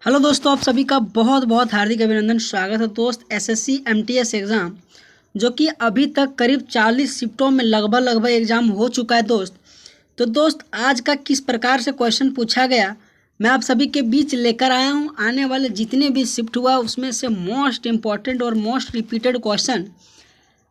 Hello दोस्तों, आप सभी का बहुत बहुत हार्दिक अभिनंदन। स्वागत है दोस्त एसएससी एमटीएस एग्ज़ाम, जो कि अभी तक करीब 40 शिफ्टों में लगभग एग्ज़ाम हो चुका है दोस्त। तो दोस्त, आज का किस प्रकार से क्वेश्चन पूछा गया, मैं आप सभी के बीच लेकर आया हूं। आने वाले जितने भी शिफ्ट हुआ उसमें से मोस्ट इम्पॉर्टेंट और मोस्ट रिपीटेड क्वेश्चन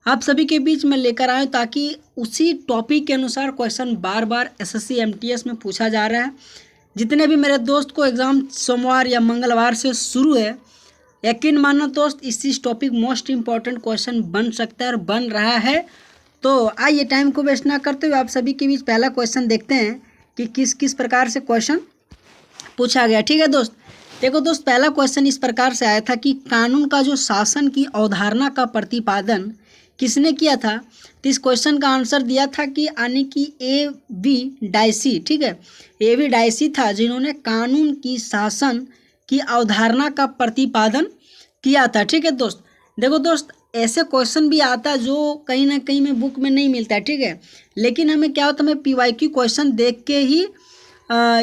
आप सभी के बीच में लेकर आया हूं, ताकि उसी टॉपिक के अनुसार क्वेश्चन बार बार एसएससी एमटीएस में पूछा जा रहा है। जितने भी मेरे दोस्त को एग्ज़ाम सोमवार या मंगलवार से शुरू है, यकीन मानो दोस्त, इस टॉपिक मोस्ट इम्पॉर्टेंट क्वेश्चन बन सकता है और बन रहा है। तो आइए टाइम को वेस्ट ना करते हुए आप सभी के बीच पहला क्वेश्चन देखते हैं कि किस किस प्रकार से क्वेश्चन पूछा गया। ठीक है दोस्त, देखो दोस्त, पहला क्वेश्चन इस प्रकार से आया था कि कानून का जो शासन की अवधारणा का प्रतिपादन किसने किया था। तो इस क्वेश्चन का आंसर दिया था कि यानी कि ए वी डाइसी। ठीक है, ए वी डाइसी था जिन्होंने कानून की शासन की अवधारणा का प्रतिपादन किया था। ठीक है दोस्त, देखो दोस्त, ऐसे क्वेश्चन भी आता है जो कहीं ना कहीं में बुक में नहीं मिलता है। ठीक है, लेकिन हमें क्या होता है, हमें पीवाईक्यू क्वेश्चन देख के ही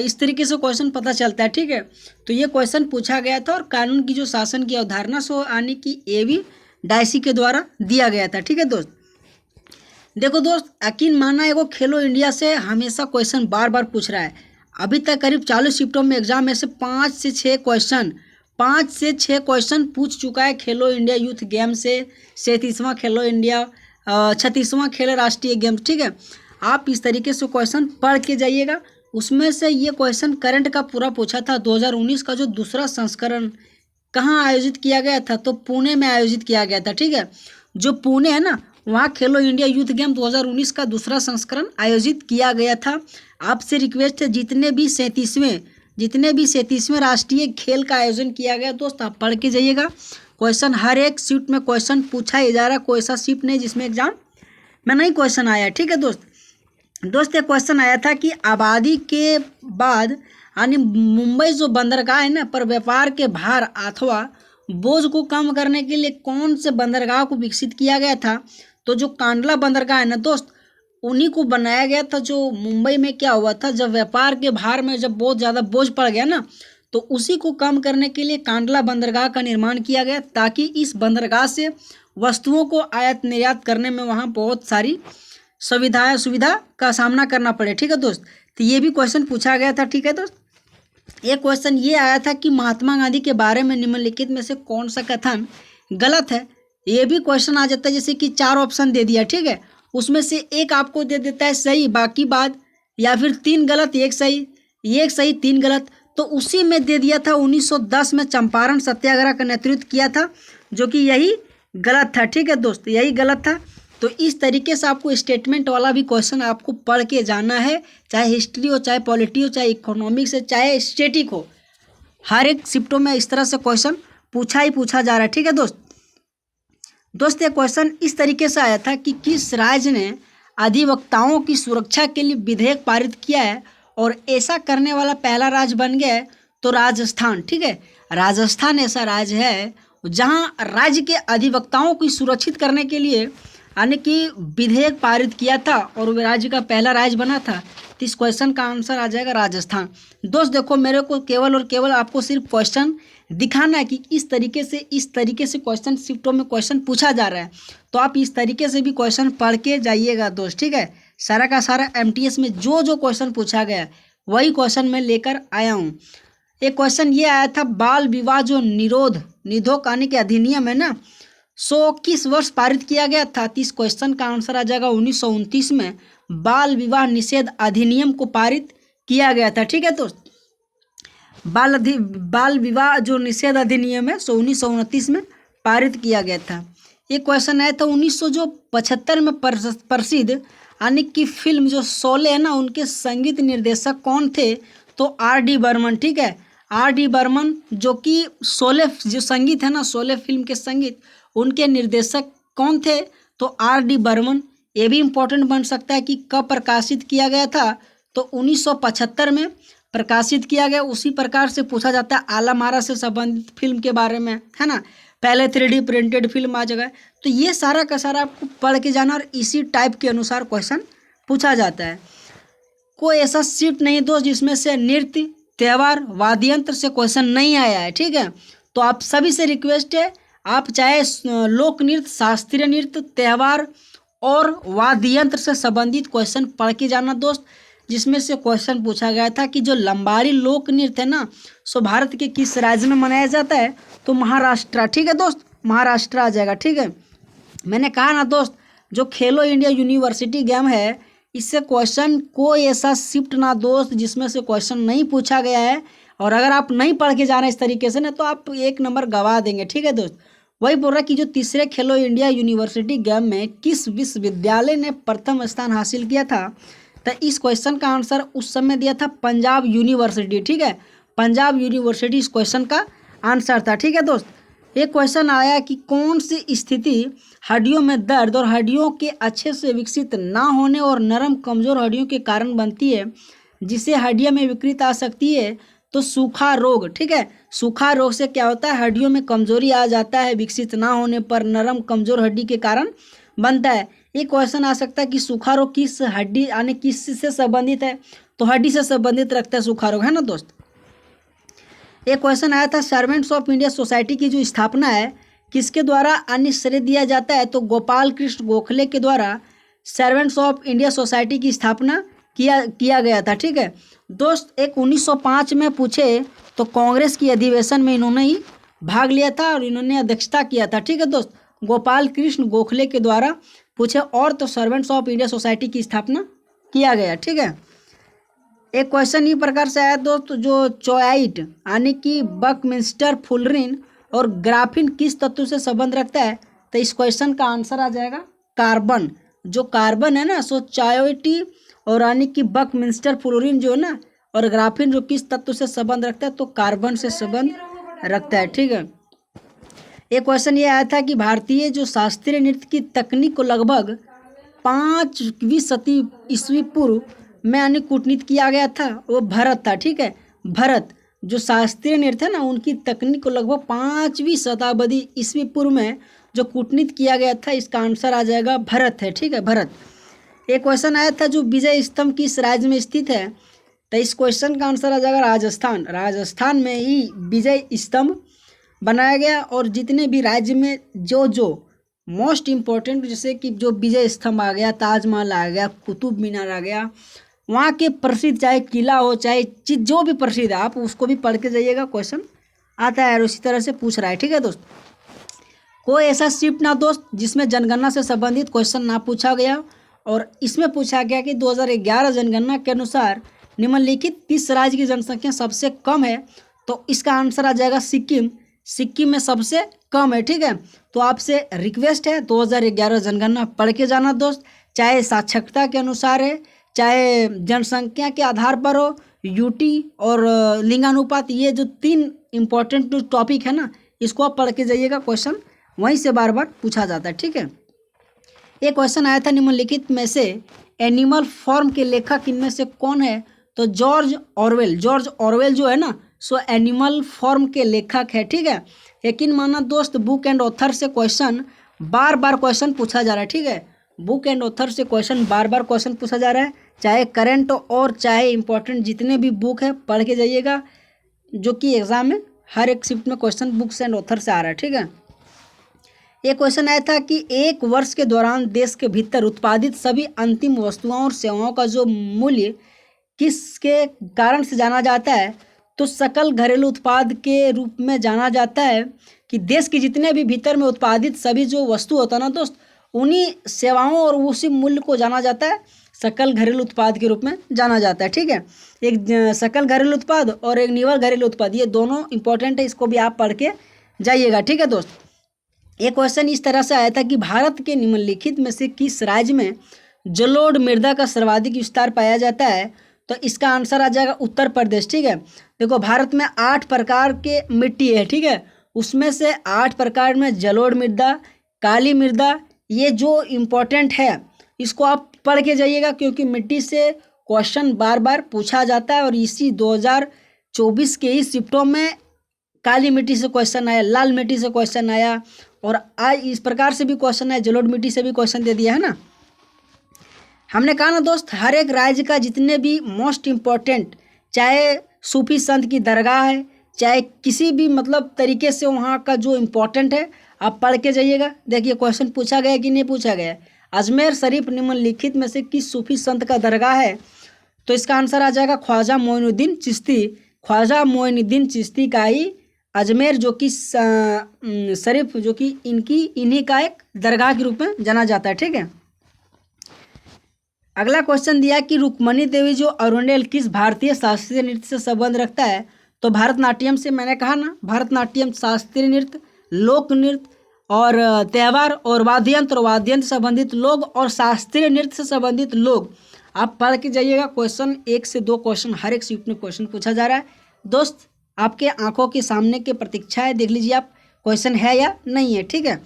इस तरीके से क्वेश्चन पता चलता है। ठीक है, तो ये क्वेश्चन पूछा गया था और कानून की जो शासन की अवधारणा सो यानी कि ए वी डाइसी के द्वारा दिया गया था। ठीक है दोस्त, देखो दोस्त, यकीन माना एगो खेलो इंडिया से हमेशा क्वेश्चन बार बार पूछ रहा है। अभी तक करीब 40 शिफ्टों में एग्जाम में से 5 से 6 क्वेश्चन पूछ चुका है खेलो इंडिया यूथ गेम से, 37वां खेलो इंडिया, 36वां खेल राष्ट्रीय गेम्स। ठीक है, आप इस तरीके से क्वेश्चन पढ़ के जाइएगा। उसमें से ये क्वेश्चन करंट का पूरा पूछा था। 2019 का जो दूसरा संस्करण कहाँ आयोजित किया गया था, तो पुणे में आयोजित किया गया था। ठीक है, जो पुणे है ना, वहाँ खेलो इंडिया यूथ गेम 2019 का दूसरा संस्करण आयोजित किया गया था। आपसे रिक्वेस्ट है, जितने भी 37वें राष्ट्रीय खेल का आयोजन किया गया दोस्त, आप पढ़ के जाइएगा। क्वेश्चन हर एक शिफ्ट में क्वेश्चन पूछा ही जा रहा, कोई ऐसा शिफ्ट नहीं जिसमें एग्जाम में नहीं क्वेश्चन आया। ठीक है दोस्त, ये क्वेश्चन आया था कि आबादी के बाद यानी मुंबई जो बंदरगाह है ना, पर व्यापार के भार अथवा बोझ को कम करने के लिए कौन से बंदरगाह को विकसित किया गया था। तो जो कांडला बंदरगाह है ना दोस्त, उन्हीं को बनाया गया था। जो मुंबई में क्या हुआ था, जब व्यापार के भार में जब बहुत ज़्यादा बोझ पड़ गया ना, तो उसी को कम करने के लिए कांडला बंदरगाह का निर्माण किया गया, ताकि इस बंदरगाह से वस्तुओं को आयात निर्यात करने में वहाँ बहुत सारी सुविधा का सामना करना पड़े। ठीक है दोस्त, तो ये भी क्वेश्चन पूछा गया था। ठीक है दोस्त, एक क्वेश्चन ये आया था कि महात्मा गांधी के बारे में निम्नलिखित में से कौन सा कथन गलत है। ये भी क्वेश्चन आ जाता है, जैसे कि 4 ऑप्शन दे दिया। ठीक है, उसमें से एक आपको दे देता है सही, बाकी बात, या फिर 3 गलत एक सही 3 गलत। तो उसी में दे दिया था 1910 में चंपारण सत्याग्रह का नेतृत्व किया था, जो कि यही गलत था। ठीक है दोस्त, यही गलत था। तो इस तरीके से आपको स्टेटमेंट वाला भी क्वेश्चन आपको पढ़ के जाना है, चाहे हिस्ट्री हो, चाहे पॉलिटी हो, चाहे इकोनॉमिक्स हो, चाहे स्टैटिक हो। हर एक शिफ्टों में इस तरह से क्वेश्चन पूछा जा रहा है। ठीक है दोस्त, ये क्वेश्चन इस तरीके से आया था कि किस राज्य ने अधिवक्ताओं की सुरक्षा के लिए विधेयक पारित किया है और ऐसा करने वाला पहला राज्य बन गया है। तो राजस्थान। ठीक है, राजस्थान ऐसा राज्य है जहां राज्य के अधिवक्ताओं की सुरक्षित करने के लिए यानी कि विधेयक पारित किया था और वो राज्य का पहला राज्य बना था। तो इस क्वेश्चन का आंसर आ जाएगा राजस्थान। दोस्त देखो, मेरे को केवल और केवल आपको सिर्फ क्वेश्चन दिखाना है कि इस तरीके से क्वेश्चन शिफ्टों में क्वेश्चन पूछा जा रहा है, तो आप इस तरीके से भी क्वेश्चन पढ़ के जाइएगा दोस्त। ठीक है, सारा का सारा एमटीएस में जो जो क्वेश्चन पूछा गया वही क्वेश्चन मैं लेकर आया हूँ। एक क्वेश्चन ये आया था, बाल विवाह जो निरोधक यानी कि अधिनियम है ना, किस वर्ष पारित किया गया था। इस क्वेश्चन का आंसर आ जाएगा 1929 में बाल विवाह निषेध अधिनियम को पारित किया गया था। ठीक है दोस्त, बाल विवाह जो निषेध अधिनियम है 1929 में पारित किया गया था। ये क्वेश्चन आया था 1975 में प्रसिद्ध यानी कि फिल्म जो शोले है ना, उनके संगीत निर्देशक कौन थे। तो आर डी बर्मन। ठीक है, आर डी बर्मन, जो कि शोले जो संगीत है ना, शोले फिल्म के संगीत, उनके निर्देशक कौन थे। तो आर डी बर्मन। ये भी इम्पोर्टेंट बन सकता है कि कब प्रकाशित किया गया था। तो 1975 में प्रकाशित किया गया। उसी प्रकार से पूछा जाता है आलम आरा से संबंधित फिल्म के बारे में, है ना, पहले 3D प्रिंटेड फिल्म आ जाएगा। तो ये सारा का सारा आपको पढ़ के जाना और इसी टाइप के अनुसार क्वेश्चन पूछा जाता है। कोई ऐसा शिफ्ट नहीं दोस्त जिसमें से नृत्य त्यौहार, वाद्य यंत्र से क्वेश्चन नहीं आया है, ठीक है। तो आप सभी से रिक्वेस्ट है, आप चाहे लोक नृत्य, शास्त्रीय नृत्य, त्यौहार और वाद्य यंत्र से संबंधित क्वेश्चन पढ़ के जाना दोस्त, जिसमें से क्वेश्चन पूछा गया था कि जो लंबाड़ी लोक नृत्य है ना, सो भारत के किस राज्य में मनाया जाता है, तो महाराष्ट्र, ठीक है दोस्त, महाराष्ट्र आ जाएगा, ठीक है। मैंने कहा ना दोस्त, जो खेलो इंडिया यूनिवर्सिटी गेम है, इससे क्वेश्चन कोई ऐसा शिफ्ट ना दोस्त जिसमें से क्वेश्चन नहीं पूछा गया है, और अगर आप नहीं पढ़ के जाना इस तरीके से ना, तो आप 1 नंबर गवा देंगे, ठीक है दोस्त। वही बोल रहा कि जो तीसरे खेलो इंडिया यूनिवर्सिटी गेम में किस विश्वविद्यालय ने प्रथम स्थान हासिल किया था, तो इस क्वेश्चन का आंसर उस समय दिया था पंजाब यूनिवर्सिटी, ठीक है। पंजाब यूनिवर्सिटी इस क्वेश्चन का आंसर था, ठीक है दोस्त। एक क्वेश्चन आया कि कौन सी स्थिति हड्डियों में दर्द और हड्डियों के अच्छे से विकसित ना होने और नरम कमजोर हड्डियों के कारण बनती है, जिसे हड्डियों में विकृत आ सकती है, तो सूखा रोग, ठीक है। सूखा रोग से क्या होता है, हड्डियों में कमजोरी आ जाता है, विकसित ना होने पर नरम कमजोर हड्डी के कारण बनता है। एक क्वेश्चन आ सकता है कि सूखा रोग किस हड्डी यानी किस से संबंधित है, तो हड्डी से संबंधित रखता है सूखा रोग, है ना दोस्त। एक क्वेश्चन आया था सर्वेंट्स ऑफ इंडिया सोसाइटी की जो स्थापना है किसके द्वारा अन्य श्रेय दिया जाता है, तो गोपाल कृष्ण गोखले के द्वारा सर्वेंट्स ऑफ इंडिया सोसाइटी की स्थापना किया गया था, ठीक है दोस्त। एक 1905 में पूछे तो कांग्रेस की अधिवेशन में इन्होंने ही भाग लिया था और इन्होंने अध्यक्षता किया था, ठीक है दोस्त, गोपाल कृष्ण गोखले के द्वारा पूछे, और तो सर्वेंट्स ऑफ इंडिया सोसाइटी की स्थापना किया गया, ठीक है। एक क्वेश्चन इस प्रकार से आया दोस्त, जो चोयाइट यानी कि बकमिंस्टर फुलरिन और ग्राफिन किस तत्व से संबंध रखता है, तो इस क्वेश्चन का आंसर आ जाएगा कार्बन। जो कार्बन है ना, सो चायोइटी और यानी कि बकमिंस्टर फुलरिन जो है ना, और ग्राफिन जो किस तत्व से संबंध रखता है, तो कार्बन से संबंध रखता है, ठीक है। एक क्वेश्चन ये आया था कि भारतीय जो शास्त्रीय नृत्य की तकनीक को लगभग 5वीं शती ईस्वी पूर्व में यानी कूटनीत किया गया था, वो भरत था, ठीक है। भरत जो शास्त्रीय नृत्य है ना, उनकी तकनीक को लगभग 5वीं शताब्दी ईस्वी पूर्व में जो कूटनीत किया गया था, इसका आंसर आ जाएगा भरत है, ठीक है, भरत। एक क्वेश्चन आया था जो विजय स्तंभ किस राज्य में स्थित है, तो इस क्वेश्चन का आंसर आ जाएगा राजस्थान। राजस्थान में ही विजय स्तंभ बनाया गया, और जितने भी राज्य में जो मोस्ट इम्पोर्टेंट, जैसे कि जो विजय स्तंभ आ गया, ताजमहल आ गया, कुतुब मीनार आ गया, वहाँ के प्रसिद्ध चाहे किला हो चाहे चीज जो भी प्रसिद्ध है, आप उसको भी पढ़ के जाइएगा, क्वेश्चन आता है और उसी तरह से पूछ रहा है, ठीक है दोस्त। कोई ऐसा शिफ्ट ना दोस्त जिसमें जनगणना से संबंधित क्वेश्चन ना पूछा गया, और इसमें पूछा गया कि 2011 जनगणना के अनुसार निम्नलिखित किस राज्य की जनसंख्या सबसे कम है, तो इसका आंसर आ जाएगा सिक्किम। सिक्किम में सबसे कम है, ठीक है। तो आपसे रिक्वेस्ट है 2011 जनगणना पढ़ के जाना दोस्त, चाहे साक्षरता के अनुसार है, चाहे जनसंख्या के आधार पर हो, यूटी और लिंगानुपात, ये जो 3 इम्पोर्टेंट जो टॉपिक है ना, इसको आप पढ़ के जाइएगा, क्वेश्चन वहीं से बार बार पूछा जाता है, ठीक है। एक क्वेश्चन आया था निम्नलिखित में से एनिमल फॉर्म के लेखक इनमें से कौन है, तो जॉर्ज ऑरवेल। जॉर्ज ऑरवेल जो है ना, सो एनिमल फॉर्म के लेखक है, ठीक है। यकीन माना दोस्त, बुक एंड ऑथर से क्वेश्चन बार बार क्वेश्चन पूछा जा रहा है, ठीक है। बुक एंड ऑथर से क्वेश्चन बार बार क्वेश्चन पूछा जा रहा है, चाहे करंट और चाहे इंपॉर्टेंट जितने भी बुक है पढ़ के जाइएगा, जो कि एग्जाम में हर एक शिफ्ट में क्वेश्चन बुक्स एंड ऑथर से आ रहा है, ठीक है। एक क्वेश्चन आया था कि 1 वर्ष के दौरान देश के भीतर उत्पादित सभी अंतिम वस्तुओं और सेवाओं का जो मूल्य किसके कारण से जाना जाता है, तो सकल घरेलू उत्पाद के रूप में जाना जाता है। कि देश के जितने भी भीतर में उत्पादित सभी जो वस्तु होता है ना दोस्त, उन्हीं सेवाओं और उसी मूल्य को जाना जाता है सकल घरेलू उत्पाद के रूप में जाना जाता है, ठीक है। एक सकल घरेलू उत्पाद और एक निवल घरेलू उत्पाद, ये दोनों इंपॉर्टेंट है, इसको भी आप पढ़ के जाइएगा, ठीक है दोस्त। एक क्वेश्चन इस तरह से आया था कि भारत के निम्नलिखित में से किस राज्य में जलोढ़ मृदा का सर्वाधिक विस्तार पाया जाता है, तो इसका आंसर आ जाएगा उत्तर प्रदेश, ठीक है। देखो, भारत में 8 प्रकार के मिट्टी है, ठीक है, उसमें से 8 प्रकार में जलोढ़ मृदा, काली मृदा, ये जो इम्पोर्टेंट है इसको आप पढ़ के जाइएगा, क्योंकि मिट्टी से क्वेश्चन बार बार पूछा जाता है। और इसी 2024 के ही शिफ्टों में काली मिट्टी से क्वेश्चन आया, लाल मिट्टी से क्वेश्चन आया, और आज इस प्रकार से भी क्वेश्चन है, जलोढ़ मिट्टी से भी क्वेश्चन दे दिया है ना। हमने कहा ना दोस्त, हर एक राज्य का जितने भी मोस्ट इम्पोर्टेंट, चाहे सूफी संत की दरगाह है, चाहे किसी भी मतलब तरीके से वहाँ का जो इम्पोर्टेंट है आप पढ़ के जाइएगा। देखिए क्वेश्चन पूछा गया कि नहीं पूछा गया। अजमेर शरीफ निम्नलिखित में से किस सूफी संत का दरगाह है? तो इसका आंसर आ जाएगा ख्वाजा मोइनुद्दीन चिश्ती। ख्वाजा मोइनुद्दीन चिश्ती का ही अजमेर जो कि शरीफ जो कि इन्हीं का एक दरगाह के रूप में जाना जाता है। ठीक है, अगला क्वेश्चन दिया कि रुक्मणी देवी जो अरुंडेल किस भारतीय शास्त्रीय नृत्य से संबंध रखता है? तो भरतनाट्यम से। मैंने कहा ना, भरतनाट्यम शास्त्रीय नृत्य, लोक नृत्य और त्यौहार और वाद्ययंत्र संबंधित लोग और शास्त्रीय नृत्य से संबंधित लोग। आप पढ़ के जाइएगा। क्वेश्चन 1 से 2 क्वेश्चन हर एक शिफ्ट में क्वेश्चन पूछा जा रहा है। दोस्त आपके आंखों के सामने की प्रतीक्षा है, देख लीजिए आप क्वेश्चन है या नहीं है। ठीक है,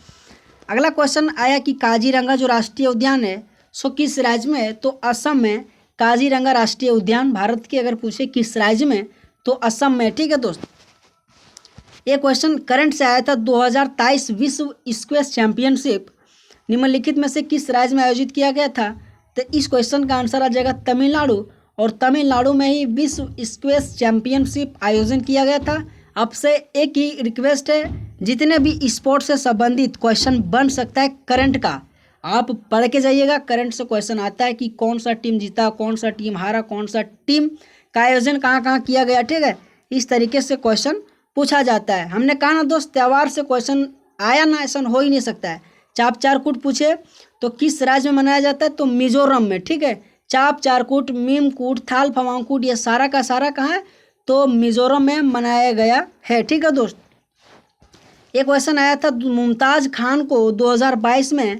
अगला क्वेश्चन आया कि काजीरंगा जो राष्ट्रीय उद्यान है सो किस राज्य में है? तो असम में काजीरंगा राष्ट्रीय उद्यान भारत के अगर पूछे किस राज्य में तो असम में। ठीक है दोस्त, ये क्वेश्चन करंट से आया था। 2023 विश्व स्क्वैश चैंपियनशिप निम्नलिखित में से किस राज्य में आयोजित किया गया था? तो इस क्वेश्चन का आंसर आ जाएगा तमिलनाडु। और तमिलनाडु में ही विश्व स्क्वैश चैंपियनशिप आयोजन किया गया था। आपसे एक ही रिक्वेस्ट है, जितने भी स्पोर्ट्स से संबंधित क्वेश्चन बन सकता है करंट का, आप पढ़ के जाइएगा। करंट से क्वेश्चन आता है कि कौन सा टीम जीता, कौन सा टीम हारा, कौन सा टीम का आयोजन कहाँ कहाँ किया गया। ठीक है, इस तरीके से क्वेश्चन पूछा जाता है। हमने कहा ना दोस्त, त्यौहार से क्वेश्चन आया ना, ऐसा हो ही नहीं सकता है। चाप चारकूट पूछे तो किस राज्य में मनाया जाता है? तो मिजोरम में। ठीक है, चाप चारकूट, मीमकूट, थाल फवांगकूट, ये सारा का सारा कहाँ है? तो मिजोरम में मनाया गया है। ठीक है दोस्त, एक क्वेश्चन आया था मुमताज खान को 2022 में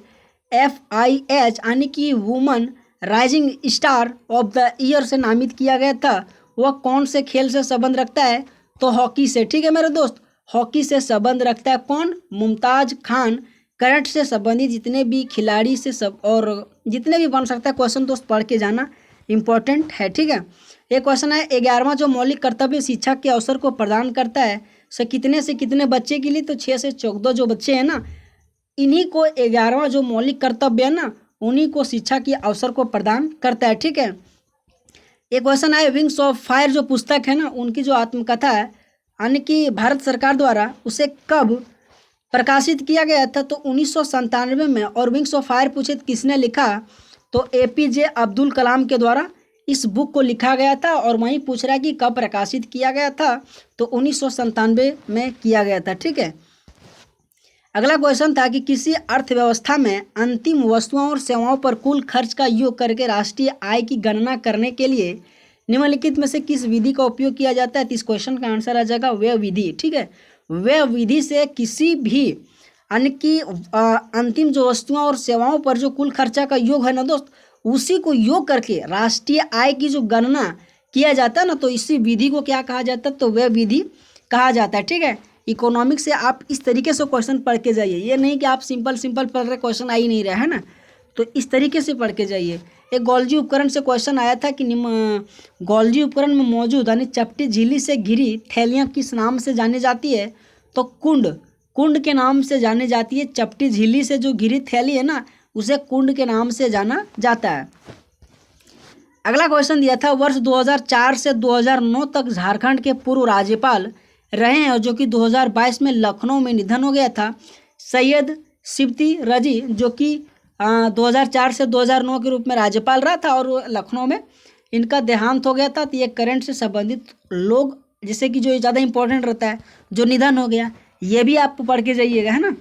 FIH यानी कि woman rising star of the year से नामित किया गया था। वह कौन से खेल से संबंध रखता है? तो हॉकी से। ठीक है मेरे दोस्त, हॉकी से संबंध रखता है कौन? मुमताज खान। करंट से संबंधित जितने भी खिलाड़ी से सब और जितने भी बन सकता है क्वेश्चन दोस्त पढ़ के जाना इम्पोर्टेंट है। ठीक है, एक क्वेश्चन है 11वां जो मौलिक कर्तव्य शिक्षा के अवसर को प्रदान करता है से कितने बच्चे के लिए? तो 6 से 14 जो बच्चे हैं ना, इन्हीं को 11वां जो मौलिक कर्तव्य है ना, उन्हीं को शिक्षा के अवसर को प्रदान करता है। ठीक है, एक क्वेश्चन है विंग्स ऑफ फायर जो पुस्तक है ना, उनकी जो आत्मकथा है यानी कि भारत सरकार द्वारा उसे कब प्रकाशित किया गया था? तो 1997 में। और विंग्स ऑफ फायर पूछे किसने लिखा? तो APJ अब्दुल कलाम के द्वारा इस बुक को लिखा गया था। और वहीं पूछ रहा है कि कब प्रकाशित किया गया था? तो 1997 में किया गया था। ठीक है, अगला क्वेश्चन था कि किसी अर्थव्यवस्था में अंतिम वस्तुओं और सेवाओं पर कुल खर्च का योग करके राष्ट्रीय आय की गणना करने के लिए निम्नलिखित में से किस विधि का उपयोग किया जाता है? तो इस क्वेश्चन का आंसर आ जाएगा व्यय विधि। ठीक है, व्यय विधि से किसी भी यानी कि अंतिम जो वस्तुओं और सेवाओं पर जो कुल खर्चा का योग है ना दोस्त, उसी को योग करके राष्ट्रीय आय की जो गणना किया जाता है ना, तो इसी विधि को क्या कहा जाता है? तो व्यय विधि कहा जाता है। ठीक है, इकोनॉमिक्स से आप इस तरीके से क्वेश्चन पढ़ के जाइए, ये नहीं कि आप सिंपल पढ़ रहे क्वेश्चन आ ही नहीं रहा है ना, तो इस तरीके से पढ़ के जाइए। एक गोल्जी उपकरण से क्वेश्चन आया था कि गोल्जी उपकरण में मौजूद यानी चपटी झिल्ली से घिरी थैलियाँ किस नाम से जानी जाती है? तो कुंड के नाम से जानी जाती है। चपटी झिल्ली से जो घिरी थैली है ना, उसे कुंड के नाम से जाना जाता है। अगला क्वेश्चन दिया था वर्ष 2004 से 2009 तक झारखंड के पूर्व राज्यपाल रहे हैं और जो कि 2022 में लखनऊ में निधन हो गया था, सैयद सिबती रजी, जो कि 2004 से 2009 के रूप में राज्यपाल रहा था और लखनऊ में इनका देहांत हो गया था। तो ये करंट से संबंधित लोग जैसे कि जो ज़्यादा इंपॉर्टेंट रहता है, जो निधन हो गया, ये भी आप पढ़ के जाइएगा, है ना।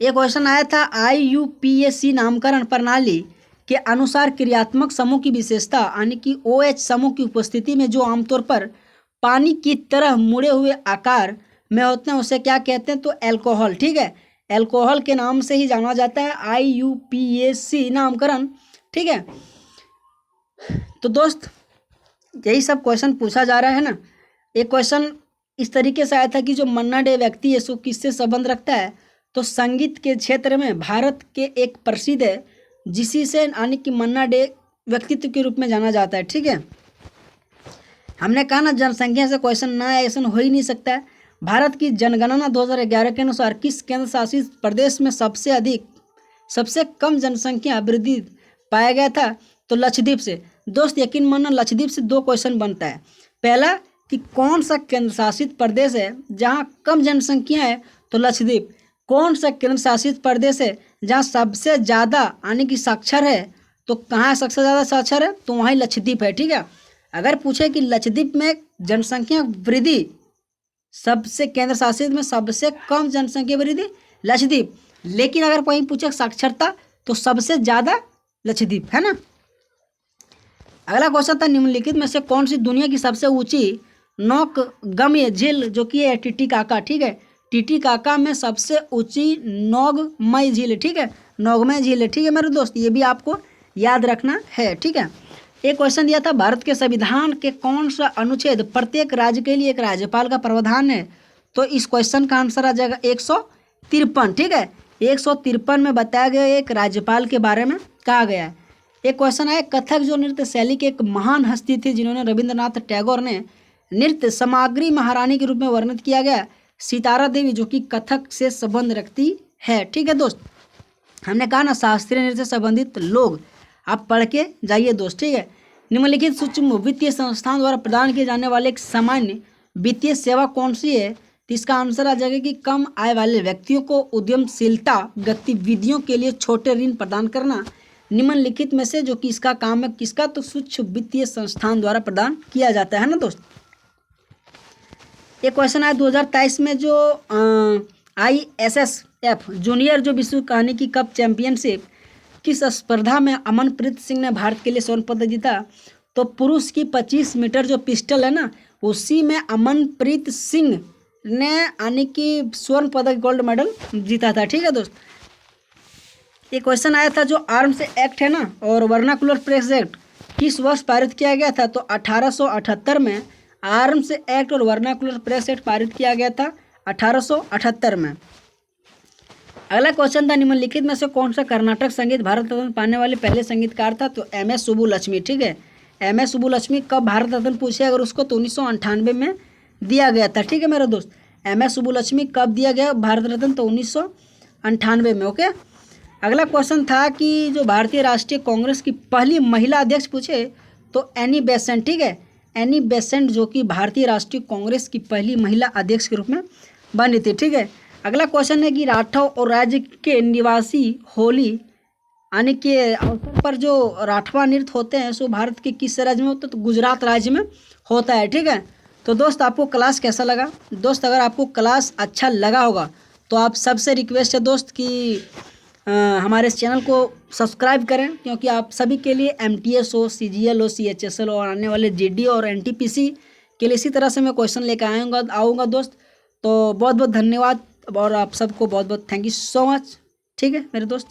एक क्वेश्चन आया था IUPAC नामकरण प्रणाली के अनुसार क्रियात्मक समूह की विशेषता यानी कि OH समूह की उपस्थिति में जो आमतौर पर पानी की तरह मुड़े हुए आकार में होते हैं उसे क्या कहते हैं? तो अल्कोहल। ठीक है, अल्कोहल के नाम से ही जाना जाता है IUPAC नामकरण। ठीक है, तो दोस्त यही सब क्वेश्चन पूछा जा रहा है ना। एक क्वेश्चन इस तरीके से आया था कि जो मन्ना डे व्यक्ति है सो किससे संबंध रखता है? तो संगीत के क्षेत्र में भारत के एक प्रसिद्ध है, जिसी से यानी कि मन्ना डे व्यक्तित्व के रूप में जाना जाता है। ठीक है, हमने कहा ना जनसंख्या से क्वेश्चन ना आए, ऐसा हो ही नहीं सकता है। भारत की जनगणना 2011 के अनुसार किस केंद्र शासित प्रदेश में सबसे कम जनसंख्या वृद्धि पाया गया था? तो लक्षद्वीप से। दोस्त यकीन मानना लक्षद्वीप से 2 क्वेश्चन बनता है। पहला कि कौन सा केंद्र शासित प्रदेश है जहाँ कम जनसंख्या है, तो लक्षद्वीप। कौन सा केंद्र शासित प्रदेश है जहाँ सबसे ज़्यादा यानी कि साक्षर है, तो कहाँ सबसे ज़्यादा साक्षर है, तो वहीं लक्षद्वीप है। ठीक है, अगर पूछे कि लक्षद्वीप में जनसंख्या वृद्धि सबसे केंद्र शासित में सबसे कम जनसंख्या वृद्धि लक्षद्वीप, लेकिन अगर वहीं पूछे साक्षरता तो सबसे ज़्यादा लक्षद्वीप है ना। अगला क्वेश्चन था निम्नलिखित में से कौन सी दुनिया की सबसे ऊंची नौकगम्य झील जो कि है टिटिकाका। ठीक है, टिटिकाका में सबसे ऊंची नौगमय झील है। ठीक है, नौगमय झील है। ठीक है मेरे दोस्त, ये भी आपको याद रखना है। ठीक है, एक क्वेश्चन दिया था भारत के संविधान के कौन सा अनुच्छेद प्रत्येक राज्य के लिए एक राज्यपाल का प्रावधान है, तो इस क्वेश्चन का आंसर आ जाएगा 153। ठीक है, 153 में बताया गया एक राज्यपाल के बारे में कहा गया है। एक क्वेश्चन है कथक जो नृत्य शैली के एक महान हस्ती थी जिन्होंने रविंद्रनाथ टैगोर ने नृत्य सामग्री महारानी के रूप में वर्णित किया गया, सितारा देवी जो कि कथक से संबंध रखती है। ठीक है दोस्त, हमने कहा ना शास्त्रीय नृत्य से संबंधित लोग, आप पढ़ के जाइए दोस्त। ठीक है, निम्नलिखित सूक्ष्म वित्तीय संस्थान द्वारा प्रदान किए जाने वाले एक सामान्य वित्तीय सेवा कौन सी है, तो इसका आंसर आ जाएगा कि कम आय वाले व्यक्तियों को उद्यमशीलता गतिविधियों के लिए छोटे ऋण प्रदान करना। निम्नलिखित में से जो कि इसका काम है किसका, तो सूक्ष्म वित्तीय संस्थान द्वारा प्रदान किया जाता है ना दोस्त। एक क्वेश्चन आया 2023 में जो ISSF जूनियर जो विश्व कहानी की कप चैंपियनशिप किस स्पर्धा में अमनप्रीत सिंह ने भारत के लिए स्वर्ण पदक जीता, तो पुरुष की 25 मीटर जो पिस्टल है ना उसी में अमनप्रीत सिंह ने यानी कि स्वर्ण पदक गोल्ड मेडल जीता था। ठीक है दोस्त, एक क्वेश्चन आया था जो आर्म्स एक्ट है ना और वर्नाकुलर प्रेस एक्ट किस वर्ष पारित किया गया था, तो 1878 में आर्म्स एक्ट और वर्नाकुलर प्रेस एक्ट पारित किया गया था 1878 में। अगला क्वेश्चन था निम्नलिखित में से कौन सा कर्नाटक संगीत भारत रत्न पाने वाले पहले संगीतकार था, तो MS सुब्बुलक्ष्मी। ठीक है, MS सुब्बुलक्ष्मी कब भारत रत्न पूछे अगर उसको, तो 1998 में दिया गया था। ठीक है मेरे दोस्त, MS सुब्बुलक्ष्मी कब दिया गया भारत रत्न, तो 1998 में। ओके, अगला क्वेश्चन था कि जो भारतीय राष्ट्रीय कांग्रेस की पहली महिला अध्यक्ष पूछे, तो एनी बेसेंट। ठीक है, एनी बेसेंट जो कि भारतीय राष्ट्रीय कांग्रेस की पहली महिला अध्यक्ष के रूप में बनी थी। ठीक है, अगला क्वेश्चन है कि राठौर और राज्य के निवासी होली आने के अवसर पर जो राठवा नृत्य होते हैं सो भारत के किस राज्य में होता है, तो गुजरात राज्य में होता है। ठीक है, तो दोस्त आपको क्लास कैसा लगा दोस्त, अगर आपको क्लास अच्छा लगा होगा तो आप सबसे रिक्वेस्ट है दोस्त कि हमारे इस चैनल को सब्सक्राइब करें, क्योंकि आप सभी के लिए MTS हो, CGL हो, CHSL और आने वाले GD और NTPC के लिए इसी तरह से मैं क्वेश्चन लेकर आऊँगा दोस्त। तो बहुत बहुत धन्यवाद और आप सबको बहुत बहुत थैंक यू सो मच। ठीक है मेरे दोस्त।